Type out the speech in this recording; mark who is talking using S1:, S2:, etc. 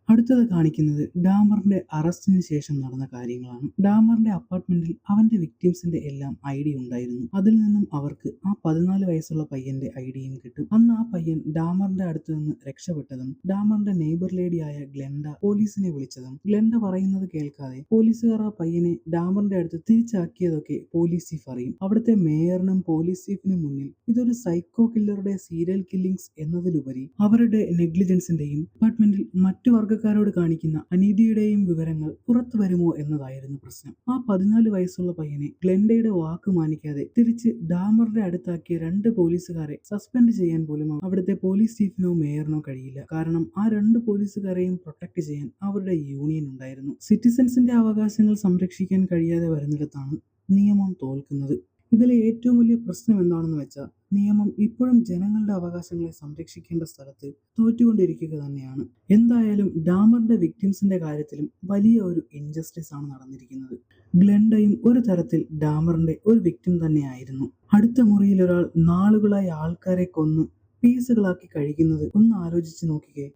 S1: അടുത്തത് കാണിക്കുന്നത് ഡാമറിന്റെ അറസ്റ്റിന് ശേഷം നടന്ന കാര്യങ്ങളാണ്. ഡാമറിന്റെ അപ്പാർട്ട്മെന്റിൽ അവന്റെ വിക്ടിംസിന്റെ എല്ലാം ഐഡി ഉണ്ടായിരുന്നു. അതിൽ നിന്നും അവർക്ക് ആ 14 വയസ്സുള്ള പയ്യന്റെ ഐഡിയും കിട്ടും. അന്ന് ആ പയ്യൻ ഡാമറിന്റെ അടുത്ത് നിന്ന് രക്ഷപ്പെട്ടതും ഡാമറിന്റെ നെയ്ബർ ലേഡിയായ ഗ്ലെൻഡ പോലീസിനെ വിളിച്ചതും ഗ്ലെൻഡ പറയുന്നത് കേൾക്കാതെ പോലീസുകാർ ആ പയ്യനെ ഡാമറിന്റെ അടുത്ത് തിരിച്ചാക്കിയതൊക്കെ പോലീസ് ചീഫ് അറിയും. അവിടുത്തെ മേയറിനും പോലീസ് ചീഫിനും മുന്നിൽ ഇതൊരു സൈക്കോ കില്ലറുടെ സീരിയൽ കില്ലിങ്സ് എന്നതിലുപരി അവരുടെ നെഗ്ലിജൻസിന്റെയും അപ്പാർട്ട്മെന്റിൽ മറ്റു വർഗ്ഗക്കാരോട് കാണിക്കുന്ന അനീതിയുടെയും വിവരങ്ങൾ പുറത്തു വരുമോ എന്നതായിരുന്നു പ്രശ്നം. ആ 14 വയസ്സുള്ള പയ്യനെ ഗ്ലെൻഡയുടെ വാക്ക് മാനിക്കാതെ തിരിച്ച് ഡാമറിന്റെ അടുത്താക്കിയ 2 പോലീസുകാരെ സസ്പെൻഡ് ചെയ്യാൻ പോലും അവിടുത്തെ പോലീസ് ചീഫിനോ മേയറിനോ കഴിയില്ല. കാരണം ആ 2 പോലീസുകാരെയും പ്രൊട്ടക്ട് ചെയ്യാൻ അവരുടെ യൂണിയൻ ഉണ്ടായിരുന്നു. സിറ്റിസൺസിന്റെ അവകാശങ്ങൾ സംരക്ഷിക്കാൻ കഴിയാതെ വരുന്നിടത്താണ് നിയമം തോൽക്കുന്നത്. ഇതിലെ ഏറ്റവും വലിയ പ്രശ്നം എന്താണെന്ന് വെച്ചാൽ നിയമം ഇപ്പോഴും ജനങ്ങളുടെ അവകാശങ്ങളെ സംരക്ഷിക്കേണ്ട സ്ഥലത്ത് തോറ്റുകൊണ്ടിരിക്കുക തന്നെയാണ്. എന്തായാലും ഡാമറിന്റെ വിക്ടിംസിന്റെ കാര്യത്തിലും വലിയ ഒരു ഇൻജസ്റ്റിസ് ആണ് നടന്നിരിക്കുന്നത്. ഗ്ലെൻഡയും ഒരു തരത്തിൽ ഡാമറിന്റെ ഒരു വിക്ടിം തന്നെയായിരുന്നു. അടുത്ത മുറിയിൽ ഒരാൾ നാളുകളായി ആൾക്കാരെ കൊന്ന് പീസുകളാക്കി കഴിക്കുന്നത് ഒന്ന് ആലോചിച്ച് നോക്കിക്കേ.